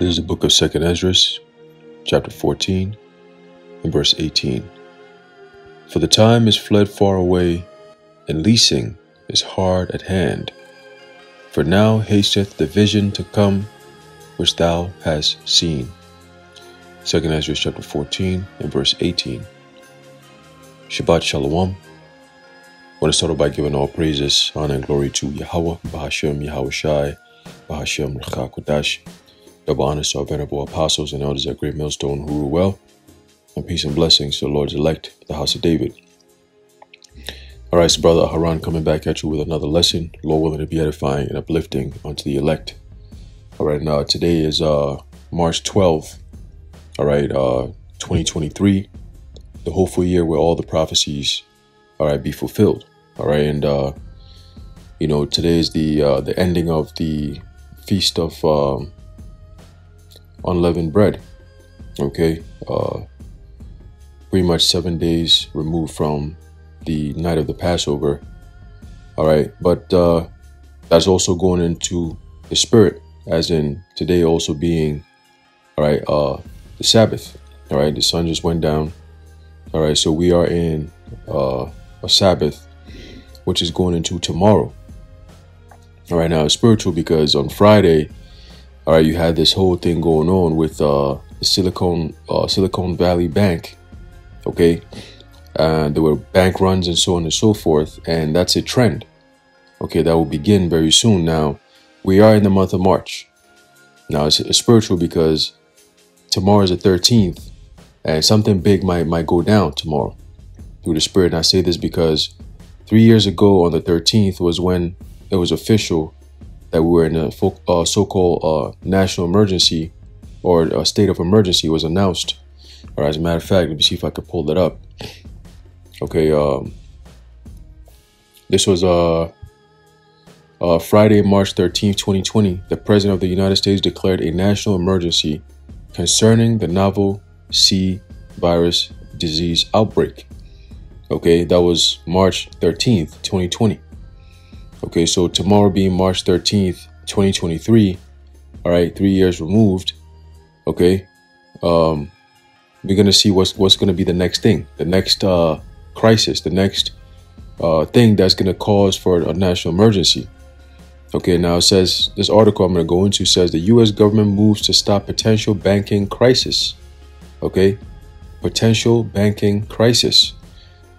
This is the book of 2nd Ezra, chapter 14, and verse 18. For the time is fled far away, and leasing is hard at hand. For now hasteth the vision to come, which thou hast seen. 2nd Ezra chapter 14 and verse 18. Shabbat Shalom. I want to start off by giving all praises, honor, and glory to Yahweh, Bahashem, Yahweh Shai, Bahashem, Rechak Kodash. Double honors to our venerable apostles and elders at Great Millstone who rule well, and peace and blessings to the Lord's elect, the house of David. All right, so Brother Haran coming back at you with another lesson, Lord willing to be edifying and uplifting unto the elect. All right, now today is March 12th, all right, 2023, the hopeful year where all the prophecies, all right, be fulfilled. All right, and today is the ending of the feast of unleavened bread. Okay, pretty much 7 days removed from the night of the Passover. All right, but that's also going into the spirit, as in today also being, all right, the Sabbath. All right, the sun just went down. All right, so we are in a Sabbath, which is going into tomorrow. All right, now it's spiritual because on Friday, all right, you had this whole thing going on with the Silicon Valley Bank. Okay, there were bank runs and so on and so forth, and that's a trend. Okay, that will begin very soon. Now, we are in the month of March. Now, it's spiritual because tomorrow is the 13th, and something big might go down tomorrow through the Spirit. And I say this because 3 years ago on the 13th was when it was official that we were in a so-called national emergency, or a state of emergency was announced. Or as a matter of fact, let me see if I could pull that up. Okay, this was Friday, March 13th, 2020. The President of the United States declared a national emergency concerning the novel C virus disease outbreak. Okay, that was March 13th, 2020. Okay, so tomorrow being March 13th, 2023, all right, 3 years removed, okay, we're going to see what's going to be the next thing, the next crisis, the next thing that's going to cause for a national emergency. Okay, now it says, this article I'm going to go into says the U.S. government moves to stop potential banking crisis. Okay, potential banking crisis.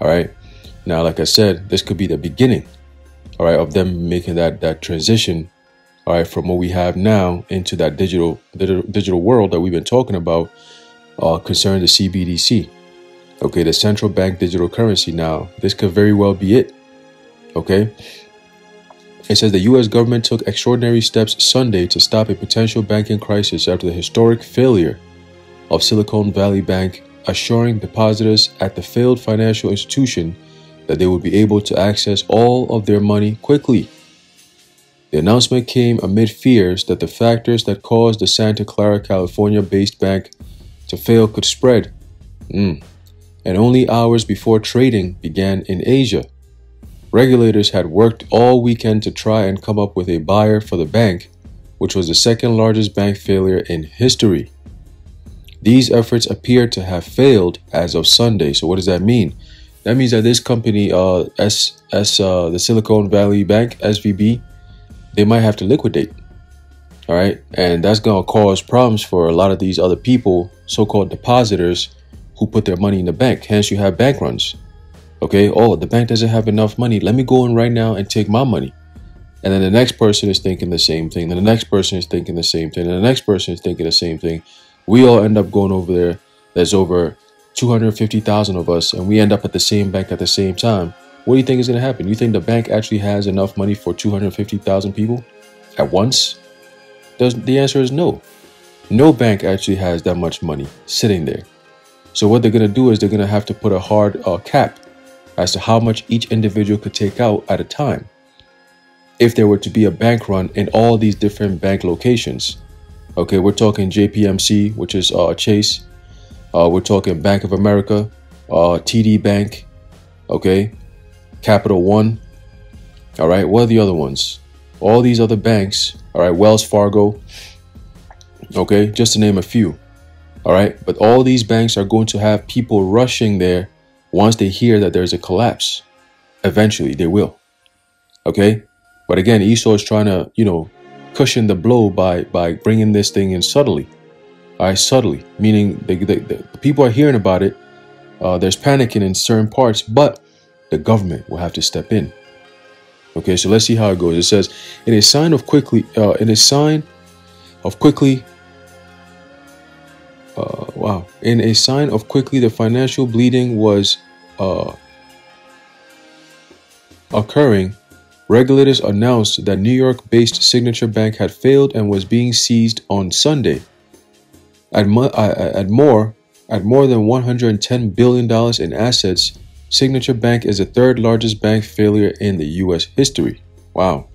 All right, now, like I said, this could be the beginning, all right, of them making that transition, all right, from what we have now into that digital world that we've been talking about concerning the Cbdc. Okay, the central bank digital currency. Now, this could very well be it. Okay, it says the U.S. government took extraordinary steps Sunday to stop a potential banking crisis after the historic failure of Silicon Valley Bank, assuring depositors at the failed financial institution that they would be able to access all of their money quickly. The announcement came amid fears that the factors that caused the Santa Clara, California-based bank to fail could spread. And only hours before trading began in Asia. Regulators had worked all weekend to try and come up with a buyer for the bank, which was the second largest bank failure in history. These efforts appear to have failed as of Sunday. So what does that mean? That means that this company, the Silicon Valley Bank, SVB, they might have to liquidate. All right. And that's going to cause problems for a lot of these other people, so-called depositors, who put their money in the bank. Hence, you have bank runs. Okay. Oh, the bank doesn't have enough money. Let me go in right now and take my money. And then the next person is thinking the same thing. Then the next person is thinking the same thing. And the next person is thinking the same thing. We all end up going over there. There's over 250,000 of us, and we end up at the same bank at the same time. What do you think is going to happen? You think the bank actually has enough money for 250,000 people at once? The answer is no. No bank actually has that much money sitting there. So what they're going to do is they're going to have to put a hard cap as to how much each individual could take out at a time if there were to be a bank run in all these different bank locations. Okay, we're talking JPMC, which is Chase. We're talking Bank of America, TD Bank, okay, Capital One. All right, what are the other ones? All these other banks, all right, Wells Fargo, Okay, just to name a few. All right, but all these banks are going to have people rushing there once they hear that there's a collapse. Eventually, they will. Okay, but again, Esau is trying to, cushion the blow by bringing this thing in subtly. All right, subtly, meaning the people are hearing about it. There's panicking in certain parts, but the government will have to step in. Okay, so let's see how it goes. It says, in a sign of quickly, in a sign of quickly, the financial bleeding was occurring. Regulators announced that New York-based Signature Bank had failed and was being seized on Sunday. At more than $110 billion in assets, Signature Bank is the third largest bank failure in the U.S. history. Wow.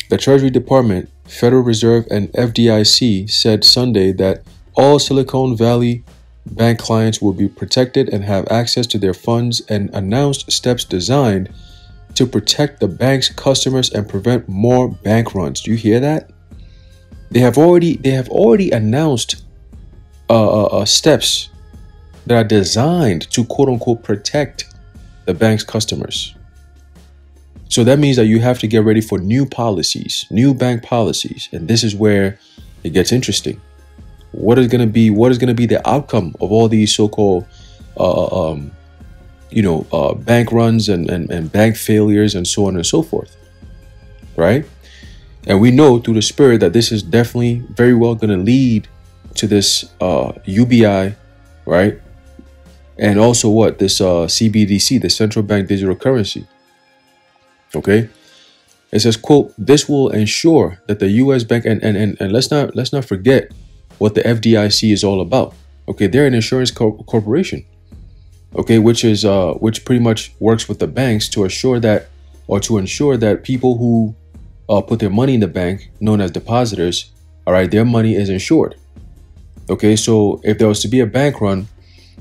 The Treasury Department, Federal Reserve, and FDIC said Sunday that all Silicon Valley Bank clients will be protected and have access to their funds, and announced steps designed to protect the bank's customers and prevent more bank runs. Do you hear that? They have already announced steps that are designed to quote unquote protect the bank's customers. So that means that you have to get ready for new policies, new bank policies, and this is where it gets interesting. What is going to be the outcome of all these so-called bank runs and bank failures and so on and so forth, right? And we know through the spirit that this is definitely very well going to lead to this UBI, right? And also this CBDC, the central bank digital currency. Okay, it says, quote, this will ensure that the U.S. bank and let's not forget what the FDIC is all about. Okay, they're an insurance corporation. Okay, which pretty much works with the banks to ensure that people who put their money in the bank, known as depositors, all right, their money is insured. Okay, so if there was to be a bank run,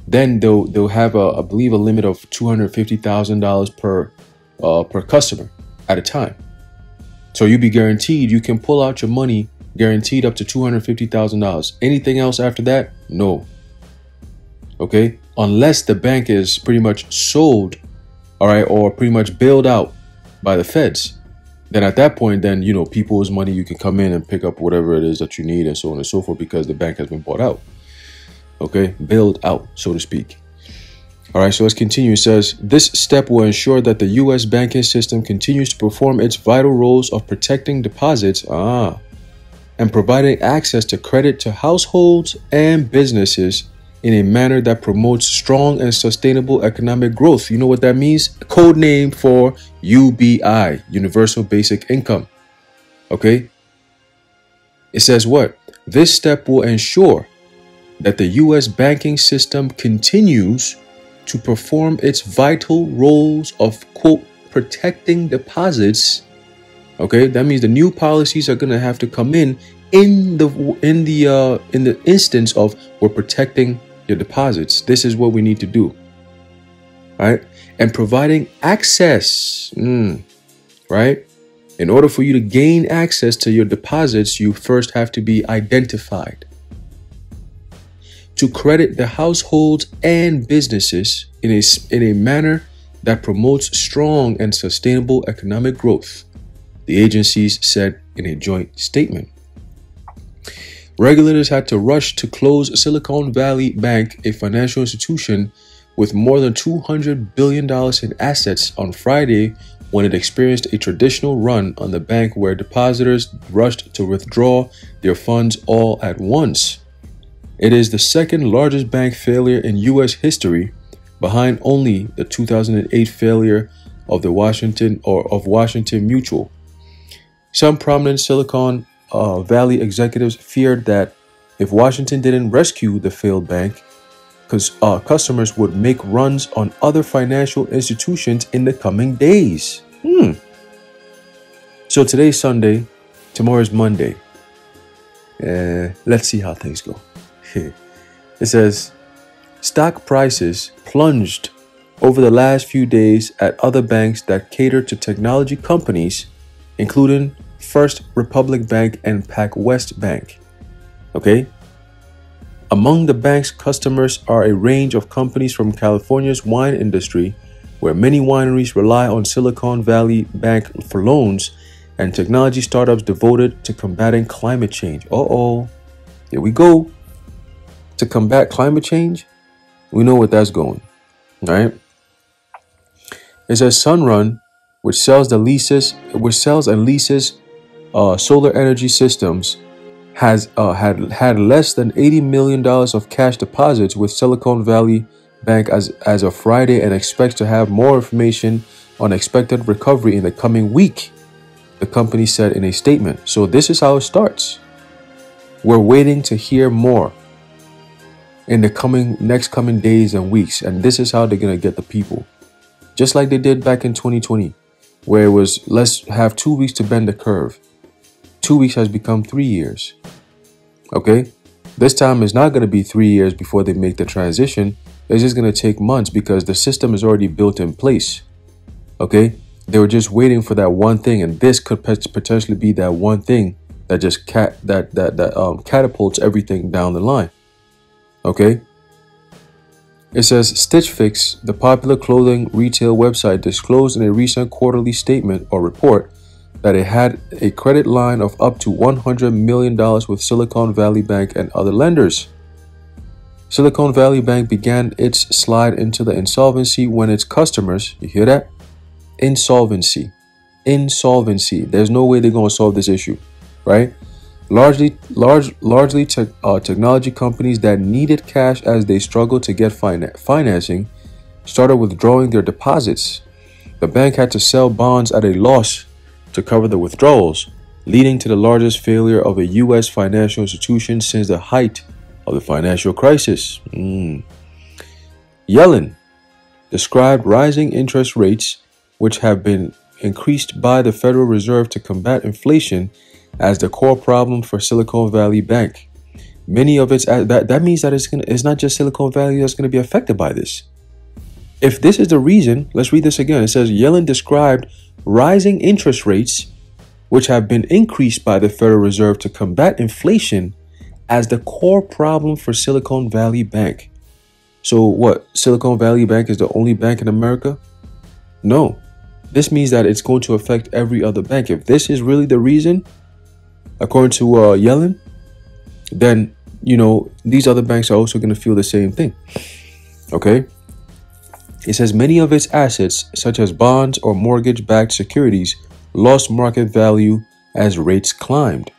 then they'll have I believe a limit of $250,000 per customer at a time. So you'll be guaranteed, you can pull out your money guaranteed up to $250,000. Anything else after that, no. Okay, unless the bank is pretty much sold, all right, or pretty much bailed out by the feds. Then at that point, then, people's money, you can come in and pick up whatever it is that you need and so on and so forth, because the bank has been bought out. Okay, bailed out, so to speak. All right, so let's continue. It says, this step will ensure that the U.S. banking system continues to perform its vital roles of protecting deposits and providing access to credit to households and businesses in a manner that promotes strong and sustainable economic growth. You know what that means? Code name for UBI, Universal Basic Income. Okay? It says what? This step will ensure that the U.S. banking system continues to perform its vital roles of, quote, protecting deposits. Okay? That means the new policies are going to have to come in the instance of we're protecting your deposits. This is what we need to do. Right? And providing access. Right? In order for you to gain access to your deposits, you first have to be identified. To credit the households and businesses in a manner that promotes strong and sustainable economic growth, the agencies said in a joint statement. Regulators had to rush to close Silicon Valley Bank, a financial institution with more than $200 billion in assets, on Friday when it experienced a traditional run on the bank where depositors rushed to withdraw their funds all at once. It is the second largest bank failure in U.S. history, behind only the 2008 failure of Washington Mutual. Some prominent Silicon Valley executives feared that if Washington didn't rescue the failed bank, customers would make runs on other financial institutions in the coming days. So today's Sunday, tomorrow's Monday. Let's see how things go. It says, stock prices plunged over the last few days at other banks that cater to technology companies, including First Republic Bank and PacWest Bank. Okay. Among the bank's customers are a range of companies from California's wine industry, where many wineries rely on Silicon Valley Bank for loans, and technology startups devoted to combating climate change. Uh-oh, here we go. To combat climate change, we know what that's going, right? It says Sunrun, which sells and leases solar energy systems, has had less than $80 million of cash deposits with Silicon Valley Bank as of Friday, and expects to have more information on expected recovery in the coming week, the company said in a statement. So this is how it starts. We're waiting to hear more in the next coming days and weeks, and this is how they're gonna get the people, just like they did back in 2020, where it was let's have 2 weeks to bend the curve. 2 weeks has become 3 years. Okay, this time it's not going to be 3 years before they make the transition. It's just going to take months because the system is already built in place. Okay, they were just waiting for that one thing, and this could potentially be that one thing that just catapults everything down the line. Okay, it says Stitch Fix, the popular clothing retail website, disclosed in a recent quarterly statement or report that it had a credit line of up to $100 million with Silicon Valley Bank and other lenders. Silicon Valley Bank began its slide into the insolvency when its customers, you hear that? Insolvency. There's no way they're going to solve this issue, right? Largely technology companies that needed cash as they struggled to get financing started withdrawing their deposits. The bank had to sell bonds at a loss to cover the withdrawals, leading to the largest failure of a U.S. financial institution since the height of the financial crisis. Yellen described rising interest rates, which have been increased by the Federal Reserve to combat inflation, as the core problem for Silicon Valley Bank. Many of its that means that it's not just Silicon Valley that's going to be affected by this. If this is the reason, let's read this again. It says Yellen described rising interest rates, which have been increased by the Federal Reserve to combat inflation, as the core problem for Silicon Valley Bank. So what? Silicon Valley Bank is the only bank in America? No. This means that it's going to affect every other bank. If this is really the reason, according to Yellen, then, these other banks are also going to feel the same thing. Okay? It says many of its assets, such as bonds or mortgage-backed securities, lost market value as rates climbed.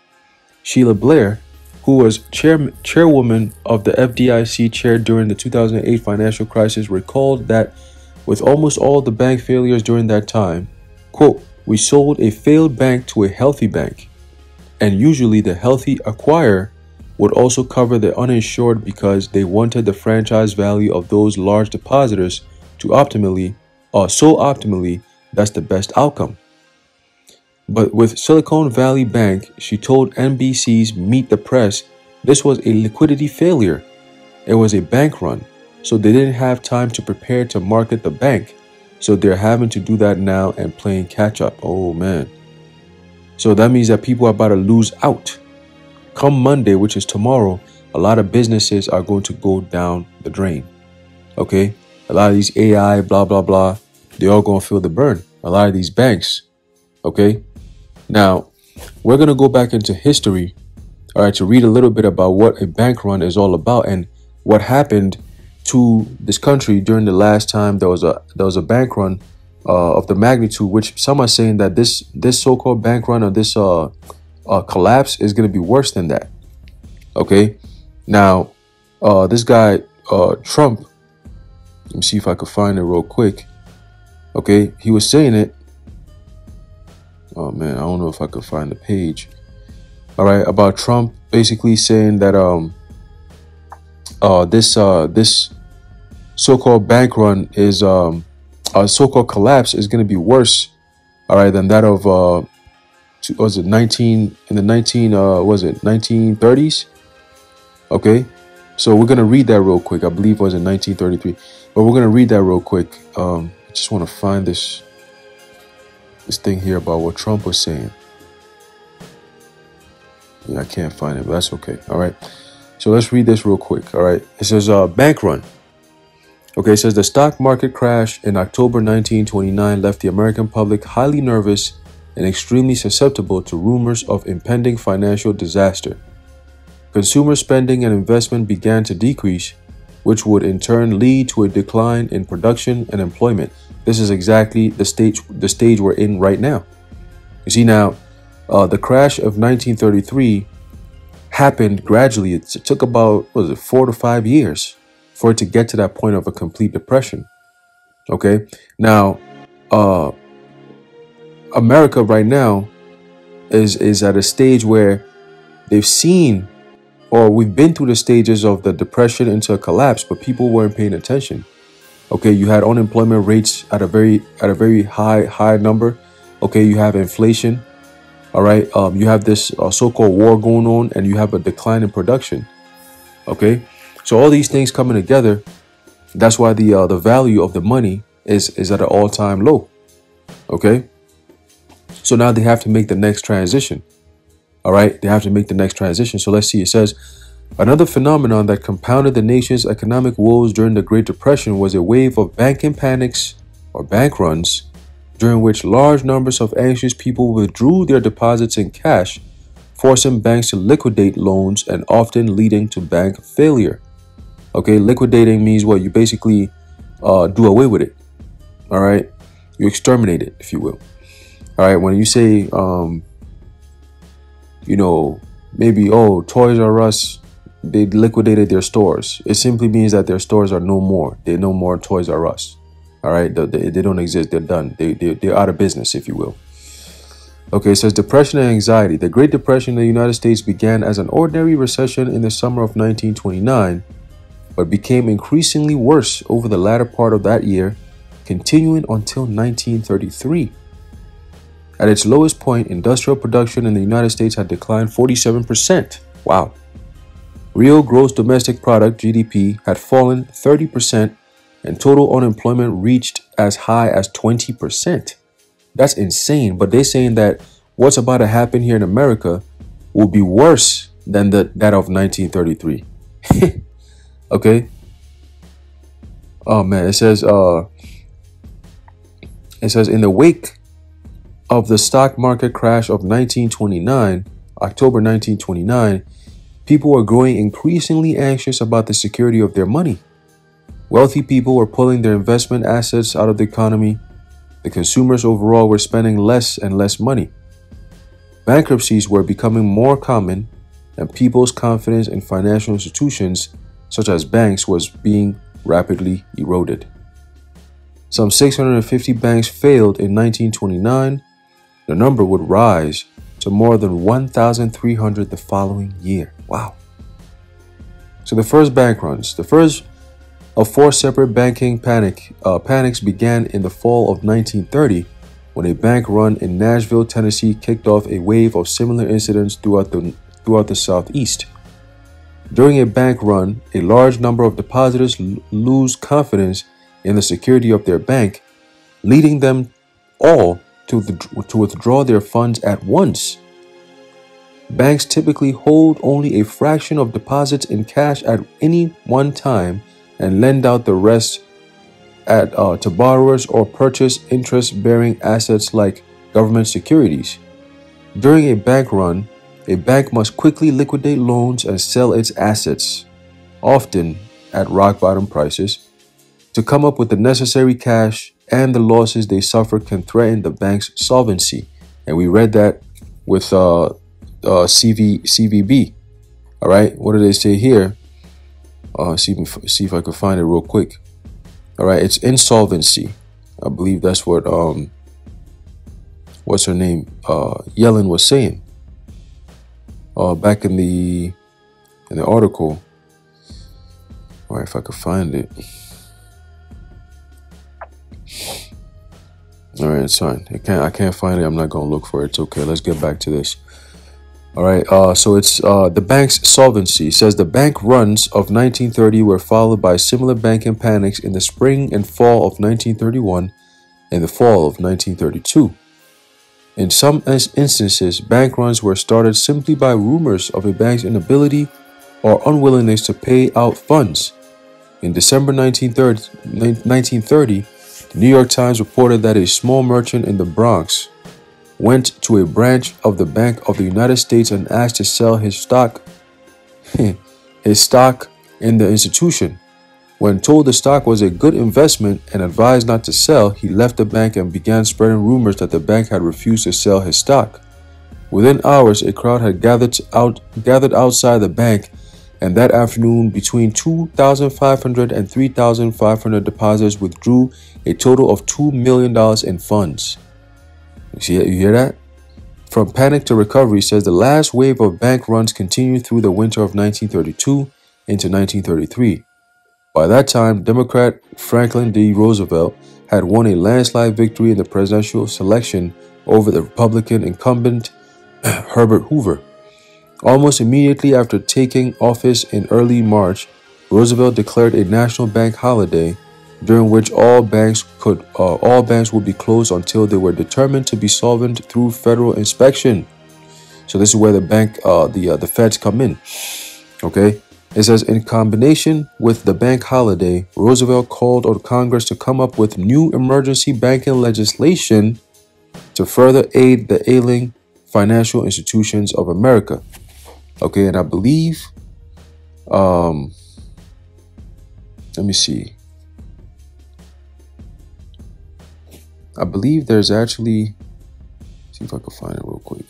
Sheila Blair, who was chairwoman of the FDIC chair during the 2008 financial crisis, recalled that with almost all the bank failures during that time, quote, "We sold a failed bank to a healthy bank, and usually the healthy acquirer would also cover the uninsured because they wanted the franchise value of those large depositors to optimally, that's the best outcome." But with Silicon Valley Bank, she told NBC's Meet the Press, this was a liquidity failure. It was a bank run, so they didn't have time to prepare to market the bank. So they're having to do that now and playing catch up. Oh man. So that means that people are about to lose out. Come Monday, which is tomorrow, a lot of businesses are going to go down the drain. Okay? A lot of these AI, blah, blah, blah, they're all going to feel the burn. A lot of these banks. Okay? Now, we're going to go back into history, all right, to read a little bit about what a bank run is all about and what happened to this country during the last time there was a bank run of the magnitude, which some are saying that this so-called bank run or this collapse is going to be worse than that. Okay? Now, this guy, Trump, let me see if I could find it real quick. Okay, he was saying it. Oh man, I don't know if I could find the page. All right, about Trump basically saying that this so-called bank run is so-called collapse is going to be worse, all right, than that of was it 1930s? Okay, so we're gonna read that real quick. I believe it was in 1933, but we're gonna read that real quick. I just want to find this thing here about what Trump was saying. Yeah, I can't find it, but that's okay. All right. So let's read this real quick. All right. It says bank run. Okay, it says the stock market crash in October 1929 left the American public highly nervous and extremely susceptible to rumors of impending financial disaster. Consumer spending and investment began to decrease, which would in turn lead to a decline in production and employment. This is exactly the stage we're in right now. You see now, the crash of 1933 happened gradually. It took about, 4 to 5 years for it to get to that point of a complete depression. Okay, now America right now is at a stage where they've seen, or we've been through the stages of the depression into a collapse, but people weren't paying attention. Okay, you had unemployment rates at a very high number. Okay, you have inflation. All right, you have this so-called war going on, and you have a decline in production. Okay, so all these things coming together, that's why the value of the money is at an all-time low. Okay, so now they have to make the next transition. All right, they have to make the next transition. So let's see. It says another phenomenon that compounded the nation's economic woes during the Great Depression was a wave of banking panics or bank runs, during which large numbers of anxious people withdrew their deposits in cash, forcing banks to liquidate loans and often leading to bank failure. Okay, liquidating means what? You basically do away with it. All right, you exterminate it, if you will. All right, when you say, maybe, Toys R Us, they liquidated their stores. It simply means that their stores are no more. They're no more Toys R Us. All right, they don't exist. They're done. They're out of business, if you will. Okay, it says depression and anxiety. The Great Depression in the United States began as an ordinary recession in the summer of 1929, but became increasingly worse over the latter part of that year, continuing until 1933. At its lowest point, industrial production in the United States had declined 47%. Wow. Real gross domestic product, GDP, had fallen 30%, and total unemployment reached as high as 20%. That's insane. But they're saying that what's about to happen here in America will be worse than that of 1933. Okay. Oh man, it says in the wake of the stock market crash of 1929, October 1929, people were growing increasingly anxious about the security of their money. Wealthy people were pulling their investment assets out of the economy. The consumers overall were spending less and less money. Bankruptcies were becoming more common, and people's confidence in financial institutions, such as banks, was being rapidly eroded. Some 650 banks failed in 1929. The number would rise to more than 1,300 the following year. Wow. So the first bank runs. The first of 4 separate banking panics began in the fall of 1930, when a bank run in Nashville, Tennessee kicked off a wave of similar incidents throughout the Southeast. During a bank run, a large number of depositors lose confidence in the security of their bank, leading them all to withdraw their funds at once. Banks typically hold only a fraction of deposits in cash at any one time and lend out the rest to borrowers or purchase interest-bearing assets like government securities. During a bank run, a bank must quickly liquidate loans and sell its assets, often at rock-bottom prices, to come up with the necessary cash, and the losses they suffer can threaten the bank's solvency. And we read that with CVB. All right, what do they say here? See if I can find it real quick. All right, it's insolvency. I believe that's what what's her name? Yellen was saying back in the article. All right, if I could find it. All right, it's fine. I can't find it. I'm not gonna look for it. It's okay. Let's get back to this. All right. So it's the bank's solvency. It says the bank runs of 1930 were followed by similar banking panics in the spring and fall of 1931 and the fall of 1932. In some instances, bank runs were started simply by rumors of a bank's inability or unwillingness to pay out funds. In December 1930, the New York Times reported that a small merchant in the Bronx went to a branch of the Bank of the United States and asked to sell his stock in the institution. When told the stock was a good investment and advised not to sell, he left the bank and began spreading rumors that the bank had refused to sell his stock. Within hours, a crowd had gathered outside the bank, and that afternoon, between 2,500 and 3,500 depositors withdrew a total of $2 million in funds. You hear that? From panic to recovery says the last wave of bank runs continued through the winter of 1932 into 1933. By that time, Democrat Franklin D. Roosevelt had won a landslide victory in the presidential selection over the Republican incumbent Herbert Hoover. Almost immediately after taking office in early March, Roosevelt declared a national bank holiday, during which all banks would be closed until they were determined to be solvent through federal inspection. So this is where the feds come in. Okay. It says, in combination with the bank holiday, Roosevelt called on Congress to come up with new emergency banking legislation to further aid the ailing financial institutions of America. Okay, and I believe, let me see. I believe there's actually, see if I can find it real quick.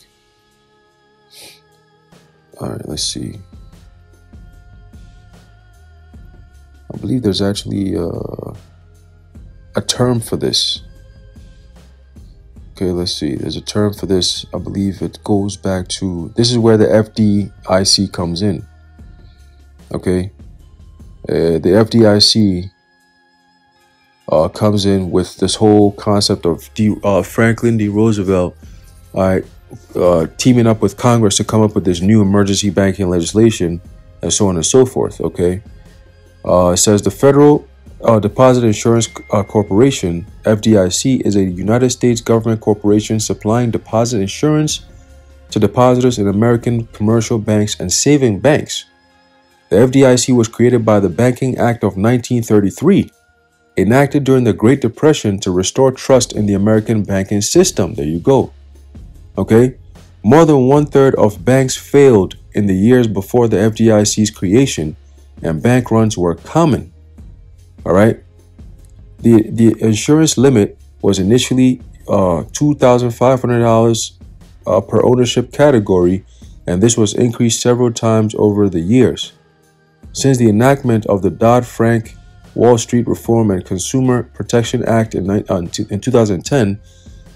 All right, let's see. I believe there's actually a term for this. Okay, let's see. There's a term for this. I believe it goes back to, this is where the FDIC comes in. Okay. The FDIC comes in with this whole concept of Franklin D. Roosevelt teaming up with Congress to come up with this new emergency banking legislation and so on and so forth. Okay. It says the Federal Deposit Insurance Corporation, FDIC, is a United States government corporation supplying deposit insurance to depositors in American commercial banks and saving banks. The FDIC was created by the Banking Act of 1933, enacted during the Great Depression to restore trust in the American banking system. There you go. Okay. More than 1/3 of banks failed in the years before the FDIC's creation, and bank runs were common. All right. The insurance limit was initially $2,500 per ownership category, and this was increased several times over the years. Since the enactment of the Dodd-Frank Wall Street Reform and Consumer Protection Act in 2010,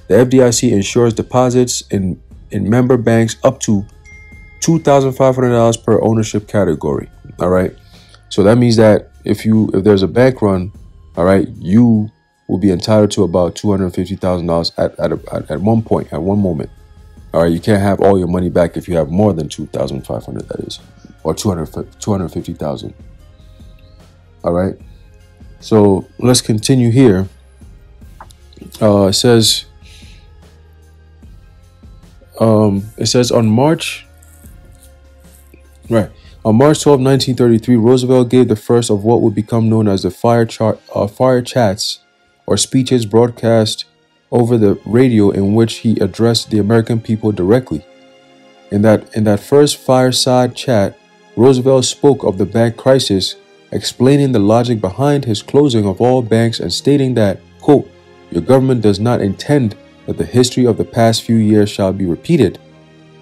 the FDIC insures deposits in member banks up to $2,500 per ownership category. All right. So that means that if there's a bank run, all right, you will be entitled to about $250,000 at one point, at one moment. All right, you can't have all your money back if you have more than $2,500, that is, or $250,000. All right. So let's continue here. It says on March 12, 1933, Roosevelt gave the first of what would become known as the fire chats, or speeches broadcast over the radio, in which he addressed the American people directly. In that first fireside chat, Roosevelt spoke of the bank crisis, explaining the logic behind his closing of all banks and stating that, quote, "Your government does not intend that the history of the past few years shall be repeated.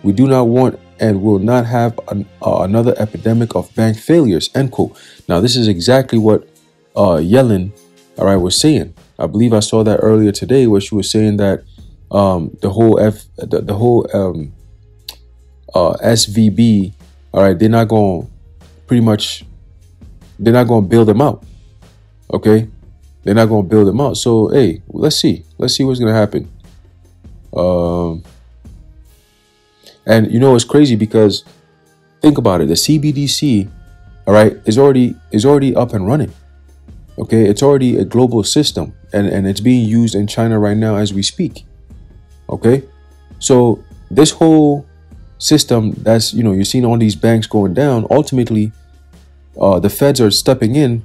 We do not want and will not have another epidemic of bank failures," end quote. Now, this is exactly what Yellen, all right, was saying. I believe I saw that earlier today, where she was saying that the whole SVB, all right, they're not going to build them out. Okay, they're not going to build them out. So hey, let's see what's going to happen. And you know, it's crazy because think about it. The CBDC, all right, is already up and running. Okay, it's already a global system, and it's being used in China right now as we speak. Okay, So this whole system, that's, you're seeing all these banks going down. Ultimately, the feds are stepping in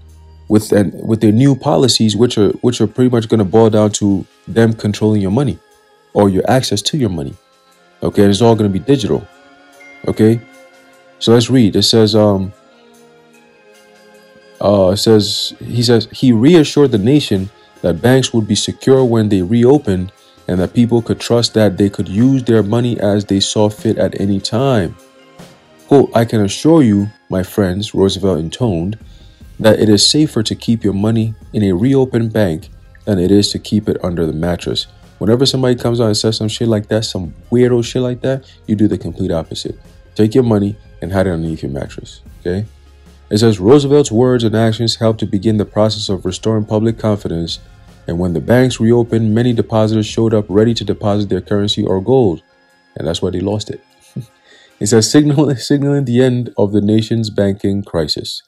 with their new policies, which are pretty much going to boil down to them controlling your money or your access to your money. Okay, and it's all going to be digital. Okay, so let's read. It says, he says he reassured the nation that banks would be secure when they reopened, and that people could trust that they could use their money as they saw fit at any time. Quote, "I can assure you, my friends," Roosevelt intoned, "that it is safer to keep your money in a reopened bank than it is to keep it under the mattress." Whenever somebody comes out and says some shit like that, some weirdo shit like that, you do the complete opposite. Take your money and hide it underneath your mattress. Okay? It says Roosevelt's words and actions helped to begin the process of restoring public confidence. And when the banks reopened, many depositors showed up ready to deposit their currency or gold. And that's why they lost it. It says signaling the end of the nation's banking crisis.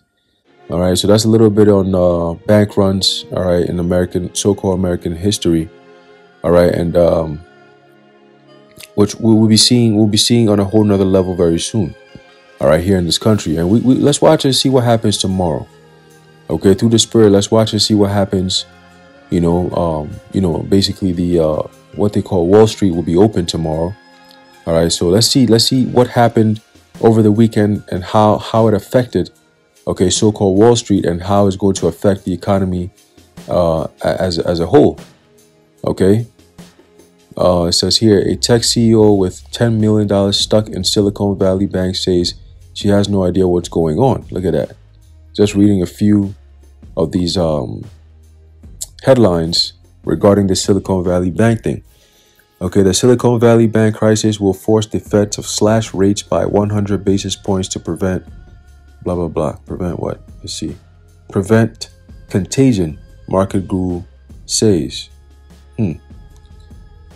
All right, so that's a little bit on bank runs, all right, in so-called American history. All right, and which we'll be seeing on a whole nother level very soon. All right, here in this country, and we let's watch and see what happens tomorrow. Okay, through the Spirit, let's watch and see what happens. Basically the what they call Wall Street will be open tomorrow. All right, so let's see what happened over the weekend and how it affected, okay, so-called Wall Street, and how it's going to affect the economy as a whole. Okay, it says here, a tech CEO with $10 million stuck in Silicon Valley Bank says she has no idea what's going on. Look at that. Just reading a few of these headlines regarding the Silicon Valley Bank thing. Okay, the Silicon Valley Bank crisis will force the Fed to slash rates by 100 basis points to prevent blah, blah, blah. Prevent what? Let's see. Prevent contagion, market guru says.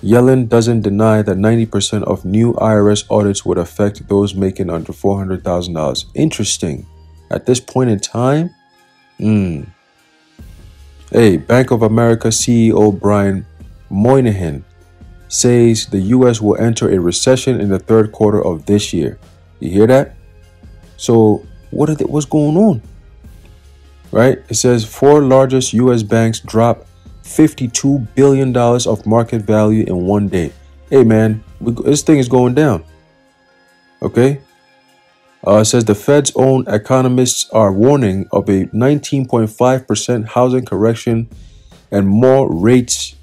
Yellen doesn't deny that 90% of new IRS audits would affect those making under $400,000. Interesting. At this point in time? Hey, Bank of America CEO Brian Moynihan says the U.S. will enter a recession in the third quarter of this year. You hear that? So what's going on? Right? It says 4 largest U.S. banks drop $52 billion of market value in one day. Hey, man, this thing is going down. Okay? It says the Fed's own economists are warning of a 19.5% housing correction, and more rate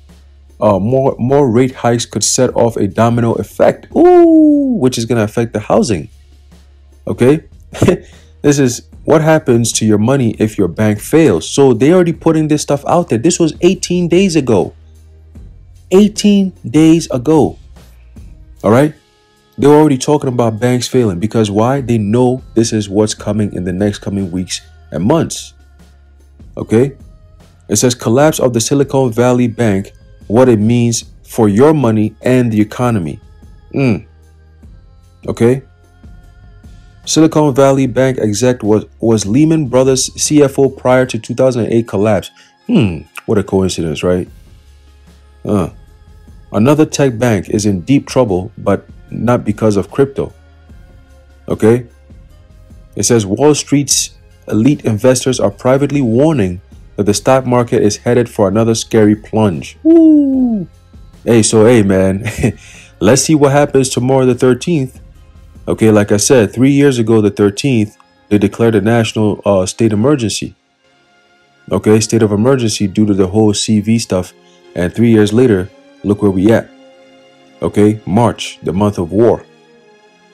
hikes could set off a domino effect. Ooh, which is going to affect the housing. Okay? This is what happens to your money if your bank fails. So they already putting this stuff out there. This was 18 days ago. 18 days ago. All right? They're already talking about banks failing because why? They know this is what's coming in the next coming weeks and months. Okay? It says collapse of the Silicon Valley Bank, what it means for your money and the economy. Okay? Silicon Valley Bank exec was Lehman Brothers CFO prior to 2008 collapse. What a coincidence, right? Another tech bank is in deep trouble, but not because of crypto. Okay? It says Wall Street's elite investors are privately warning that the stock market is headed for another scary plunge. Woo! Hey, man, let's see what happens tomorrow, the 13th. Okay, like I said, 3 years ago, the 13th, they declared a national state emergency. Okay, state of emergency due to the whole CV stuff. And 3 years later, look where we at. Okay, March, the month of war.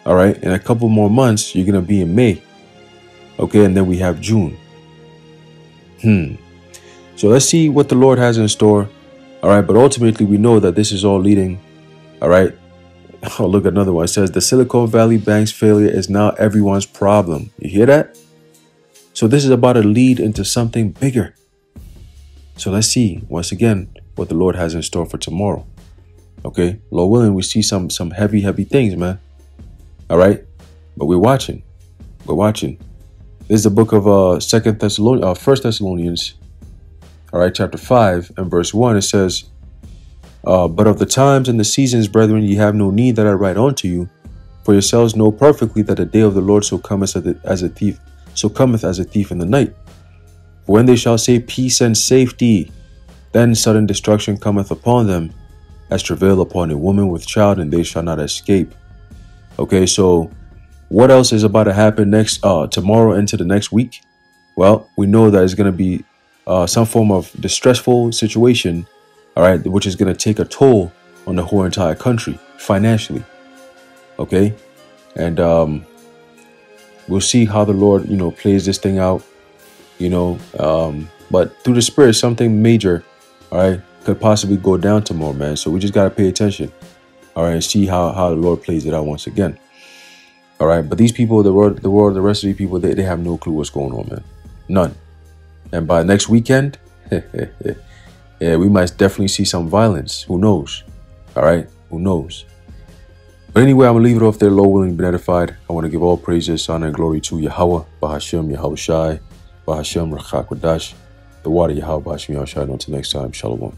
All right, in a couple more months, you're going to be in May. Okay, and then we have June. So let's see what the Lord has in store. All right, but ultimately, we know that this is all leading. All right. Oh, look, another one. It says the Silicon Valley Bank's failure is now everyone's problem. You hear that? So this is about to lead into something bigger. So let's see, once again, what the Lord has in store for tomorrow. Okay, Lord willing, we see some heavy things, man. All right, but we're watching. We're watching. This is the book of 1 Thessalonians. All right, chapter 5 and verse 1. It says, But of the times and the seasons, brethren, ye have no need that I write unto you. For yourselves know perfectly that the day of the Lord so cometh as a thief, in the night. For when they shall say peace and safety, then sudden destruction cometh upon them, as travail upon a woman with child, and they shall not escape. Okay, so what else is about to happen tomorrow into the next week? Well, we know that it's going to be some form of distressful situation, all right, which is going to take a toll on the whole entire country financially. Okay, and we'll see how the Lord, plays this thing out, but through the Spirit, something major, all right, could possibly go down tomorrow, man. So we just got to pay attention, all right, and see how the Lord plays it out once again. All right, but these people, the rest of these people, they have no clue what's going on, man. None. And by next weekend, yeah, we might definitely see some violence. Who knows? All right, who knows? But anyway, I'm going to leave it off there. Lord willing, be edified. I want to give all praises, honor, and glory to Yahweh, Bahashem, Yahweh Shai, Bahashem, Rachak Wadash, the water Yahweh, Bahashem, Yahweh Shai. Until next time, Shalom.